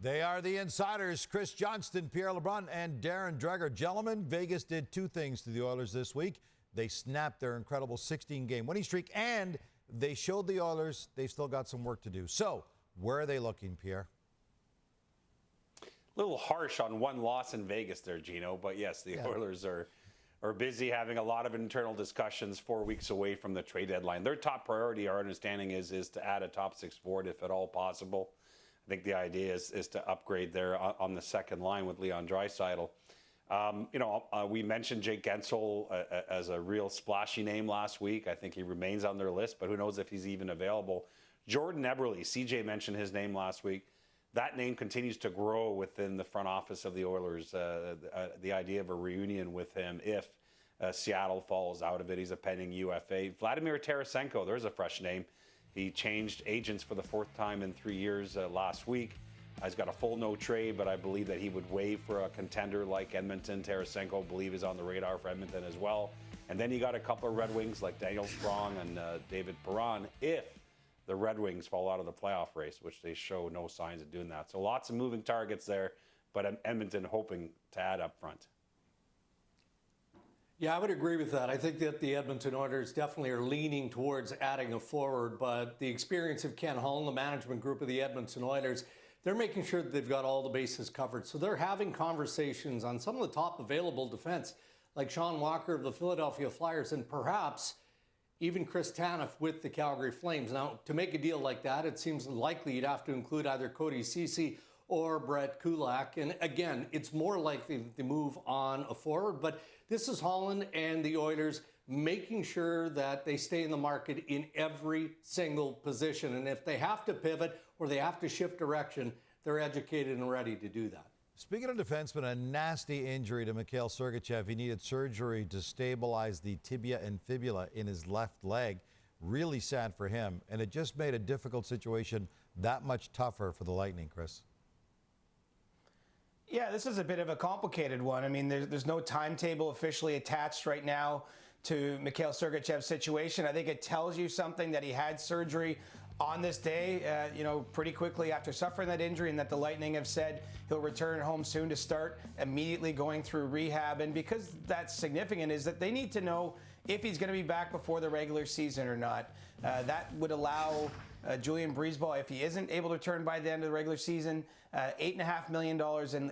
They are the insiders, Chris Johnston, Pierre LeBrun, and Darren Dreger. Gentlemen, Vegas did two things to the Oilers this week. They snapped their incredible 16-game winning streak, and they showed the Oilers they've still got some work to do. So, where are they looking, Pierre? A little harsh on one loss in Vegas there, Gino. But yes, the Oilers are busy having a lot of internal discussions 4 weeks away from the trade deadline. Their top priority, our understanding, is to add a top six forward if at all possible. I think the idea is to upgrade there on the second line with Leon Draisaitl. We mentioned Jake Gensel as a real splashy name last week. I think he remains on their list, but who knows if he's even available. Jordan Eberle, CJ mentioned his name last week. That name continues to grow within the front office of the Oilers. The idea of a reunion with him if Seattle falls out of it. He's a pending UFA. Vladimir Tarasenko, there's a fresh name. He changed agents for the fourth time in 3 years last week. He's got a full no trade, but I believe that he would waive for a contender like Edmonton. Tarasenko, I believe, is on the radar for Edmonton as well. And then you got a couple of Red Wings like Daniel Sprong and David Perron if the Red Wings fall out of the playoff race, which they show no signs of doing that. So lots of moving targets there, but Edmonton hoping to add up front. Yeah, I would agree with that. I think that the Edmonton Oilers definitely are leaning towards adding a forward, but the experience of Ken Hull and the management group of the Edmonton Oilers, they're making sure that they've got all the bases covered. So they're having conversations on some of the top available defense, like Sean Walker of the Philadelphia Flyers, and perhaps even Chris Tanev with the Calgary Flames. Now, to make a deal like that, it seems likely you'd have to include either Cody Ceci or Brett Kulak. And again, it's more likely to move on a forward. But this is Holland and the Oilers making sure that they stay in the market in every single position. And if they have to pivot or they have to shift direction, they're educated and ready to do that. Speaking of defensemen, a nasty injury to Mikhail Sergachev. He needed surgery to stabilize the tibia and fibula in his left leg. Really sad for him. And it just made a difficult situation that much tougher for the Lightning, Chris. Yeah, this is a bit of a complicated one. I mean, there's no timetable officially attached right now to Mikhail Sergachev's situation. I think it tells you something that he had surgery on this day, pretty quickly after suffering that injury, and that the Lightning have said he'll return home soon to start immediately going through rehab. And because that's significant is that they need to know if he's going to be back before the regular season or not. That would allow Julian Breezeball, if he isn't able to return by the end of the regular season, $8.5 million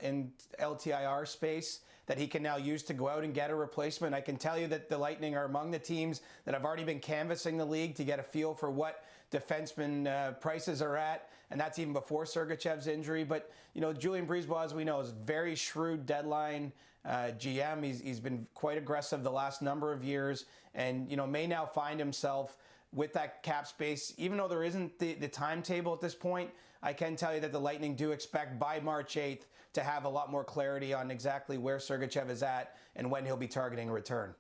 in LTIR space that he can now use to go out and get a replacement. I can tell you that the Lightning are among the teams that have already been canvassing the league to get a feel for what defenseman prices are at, and that's even before Sergachev's injury. But, Julian Breezeball, as we know, is a very shrewd deadline GM. He's been quite aggressive the last number of years and, may now find himself with that cap space. Even though there isn't the timetable at this point, I can tell you that the Lightning do expect by March 8th to have a lot more clarity on exactly where Sergachev is at and when he'll be targeting a return.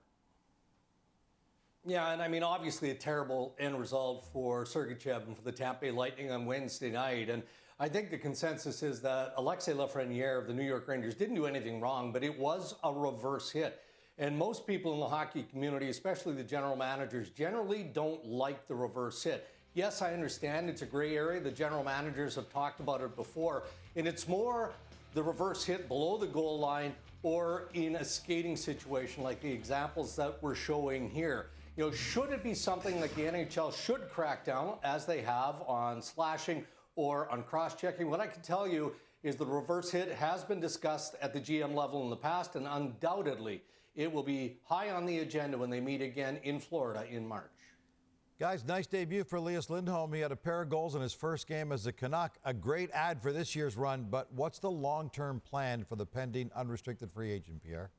Yeah, and I mean, obviously a terrible end result for Sergachev and for the Tampa Bay Lightning on Wednesday night. And I think the consensus is that Alexis Lafreniere of the New York Rangers didn't do anything wrong, but it was a reverse hit. And most people in the hockey community, especially the general managers, generally don't like the reverse hit. Yes, I understand it's a gray area. The general managers have talked about it before. And it's more the reverse hit below the goal line or in a skating situation like the examples that we're showing here. Should it be something that the NHL should crack down, as they have, on slashing or on cross-checking? What I can tell you is the reverse hit has been discussed at the GM level in the past, and undoubtedly it will be high on the agenda when they meet again in Florida in March. Guys, nice debut for Elias Lindholm. He had a pair of goals in his first game as a Canuck. A great ad for this year's run, but what's the long-term plan for the pending unrestricted free agent, Pierre?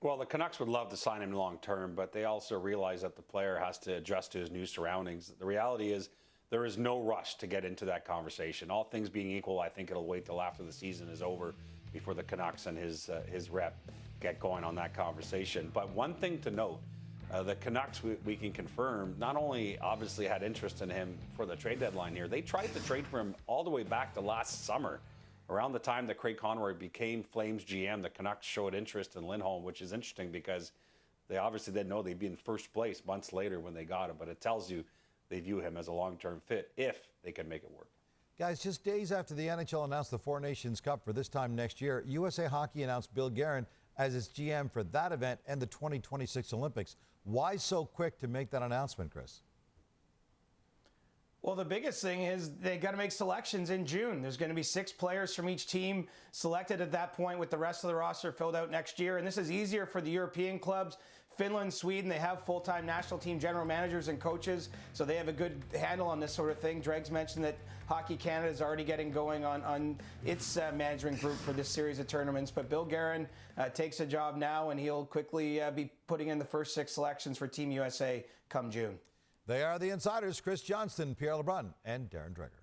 Well, the Canucks would love to sign him long-term, but they also realize that the player has to adjust to his new surroundings. The reality is there is no rush to get into that conversation. All things being equal, I think it'll wait till after the season is over before the Canucks and his rep get going on that conversation. But one thing to note, the Canucks, we can confirm, not only obviously had interest in him for the trade deadline here, they tried to trade for him all the way back to last summer. Around the time that Craig Conroy became Flames GM, the Canucks showed interest in Lindholm, which is interesting because they obviously didn't know they'd be in first place months later when they got him. But it tells you they view him as a long-term fit if they can make it work. Guys, just days after the NHL announced the Four Nations Cup for this time next year, USA Hockey announced Bill Guerin as its GM for that event and the 2026 Olympics. Why so quick to make that announcement, Chris? Well, the biggest thing is they got to make selections in June. There's going to be 6 players from each team selected at that point, with the rest of the roster filled out next year. And this is easier for the European clubs. Finland, Sweden, they have full-time national team general managers and coaches, so they have a good handle on this sort of thing. Dregs mentioned that Hockey Canada is already getting going on its management group for this series of tournaments. But Bill Guerin takes a job now, and he'll quickly be putting in the first 6 selections for Team USA come June. They are the insiders, Chris Johnston, Pierre LeBrun, and Darren Dreger.